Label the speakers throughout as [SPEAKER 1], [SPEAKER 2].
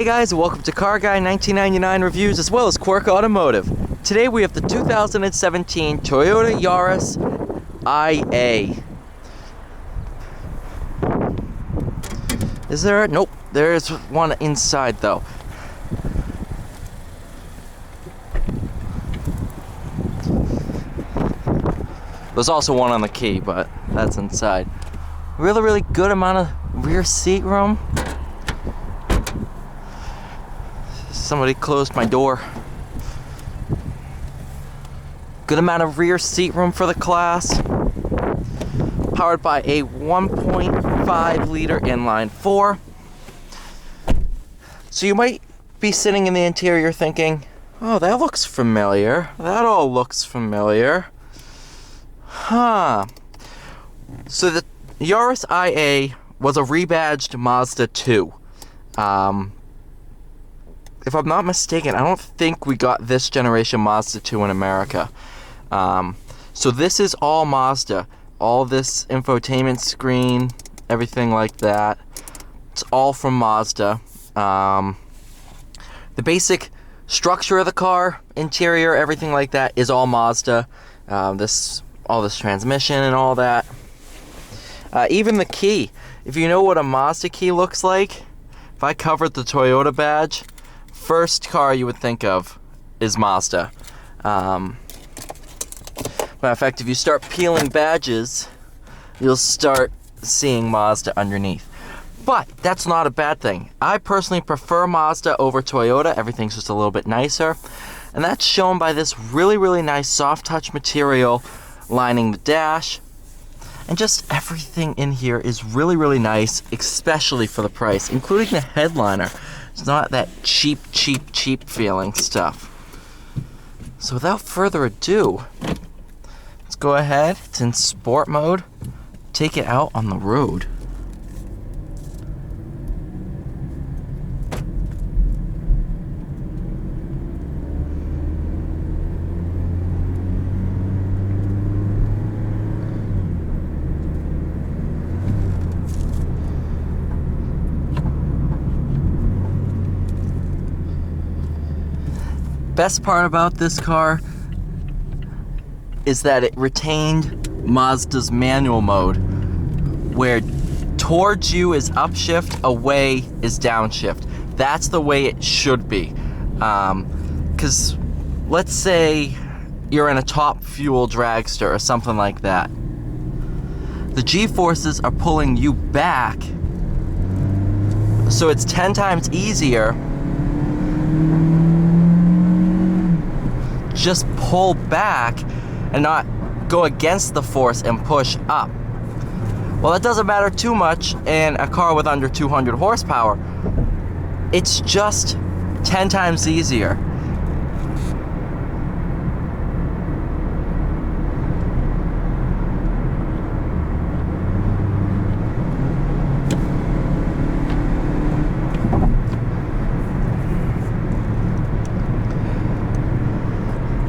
[SPEAKER 1] Hey guys, welcome to Car Guy 1999 Reviews as well as Quirk Automotive. Today we have the 2017 Toyota Yaris IA. Is there? Nope, there's one inside though. There's also one on the key, but that's inside. Really good amount of rear seat room. Somebody closed my door. Good amount of rear seat room for the class. Powered by a 1.5 liter inline 4. So you might be sitting in the interior thinking, oh, that looks familiar. That all looks familiar. Huh. So the Yaris IA was a rebadged Mazda 2. If I'm not mistaken, I don't think we got this generation Mazda 2 in America. So this is all Mazda. All this infotainment screen, everything like that. It's all from Mazda. The basic structure of the car, interior, everything like that is all Mazda. All this transmission and all that. Even the key. If you know what a Mazda key looks like, if I covered the Toyota badge, first car you would think of is Mazda. Matter of fact, if you start peeling badges, you'll start seeing Mazda underneath. But that's not a bad thing. I personally prefer Mazda over Toyota. Everything's just a little bit nicer. And that's shown by this really nice soft touch material lining the dash. And just everything in here is really nice, especially for the price, including the headliner. It's not that cheap feeling stuff. So without further ado, let's go ahead. It's in sport mode. Take it out on the road. Best part about this car is that it retained Mazda's manual mode, where towards you is upshift, away is downshift. That's the way it should be. Because let's say you're in a top fuel dragster or something like that. The G-forces are pulling you back, so it's 10 times easier. Just pull back and not go against the force and push up. Well, that doesn't matter too much in a car with under 200 horsepower. It's just 10 times easier.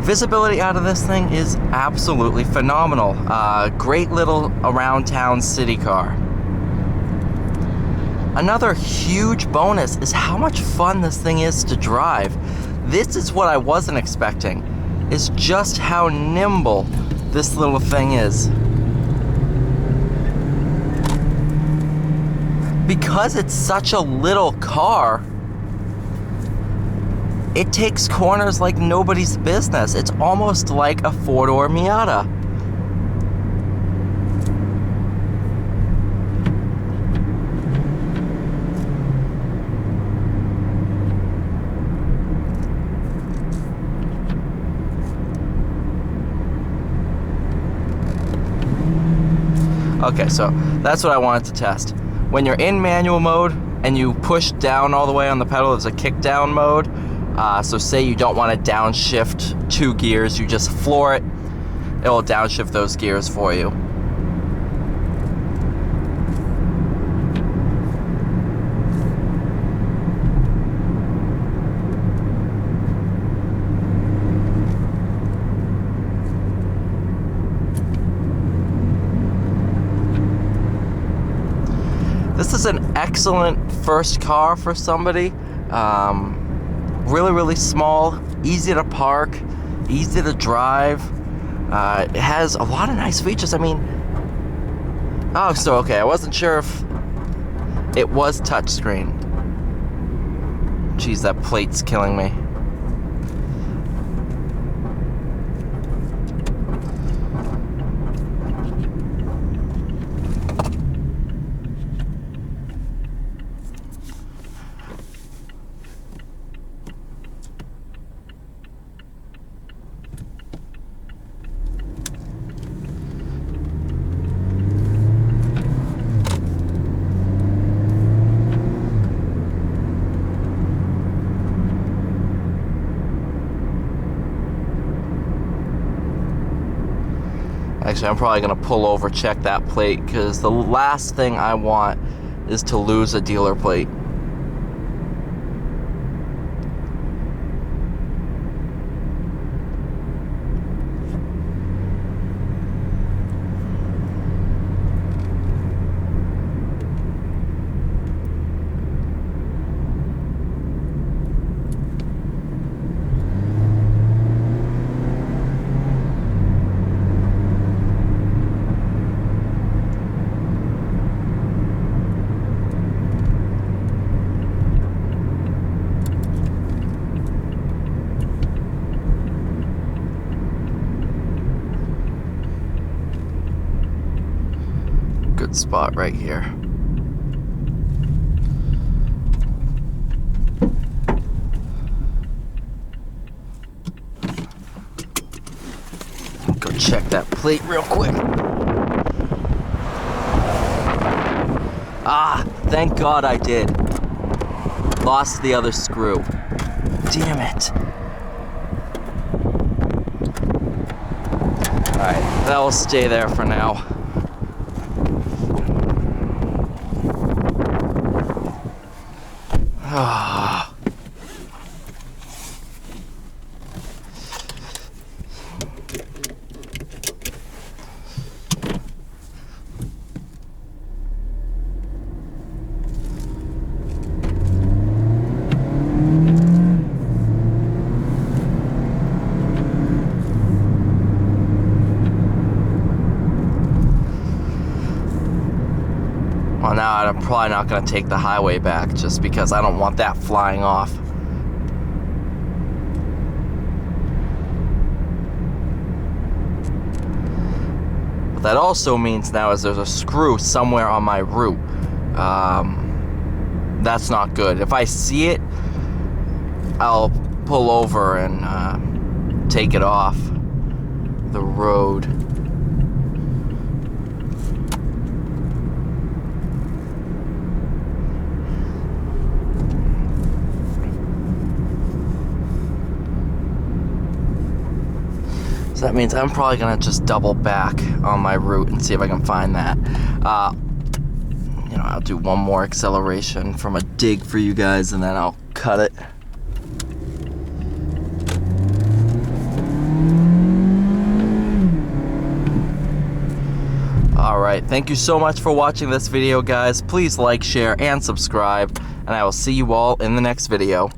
[SPEAKER 1] Visibility out of this thing is absolutely phenomenal. Great little around town city car. Another huge bonus is how much fun this thing is to drive. This is what I wasn't expecting, is just how nimble this little thing is. Because it's such a little car, it takes corners like nobody's business. It's almost like a four-door Miata. Okay, so that's what I wanted to test. When you're in manual mode and you push down all the way on the pedal, there's a kick down mode. So say you don't want to downshift 2 gears, you just floor it, it will downshift those gears for you. This is an excellent first car for somebody. Really, really small, easy to park, easy to drive. It has a lot of nice features. I mean, oh, so okay, I wasn't sure if it was touchscreen. Jeez, that plate's killing me. Actually, I'm probably going to pull over, check that plate, because the last thing I want is to lose a dealer plate. Good spot right here. Go check that plate real quick. Ah, thank God I did. Lost the other screw. Damn it. Alright, that will stay there for now. Ah. Well, now I'm probably not going to take the highway back just because I don't want that flying off. But that also means now is there's a screw somewhere on my route. That's not good. If I see it, I'll pull over and take it off the road. So that means I'm probably gonna just double back on my route and see if I can find that. You know, I'll do one more acceleration from a dig for you guys and then I'll cut it. Alright, thank you so much for watching this video, guys. Please like, share, and subscribe, and I will see you all in the next video.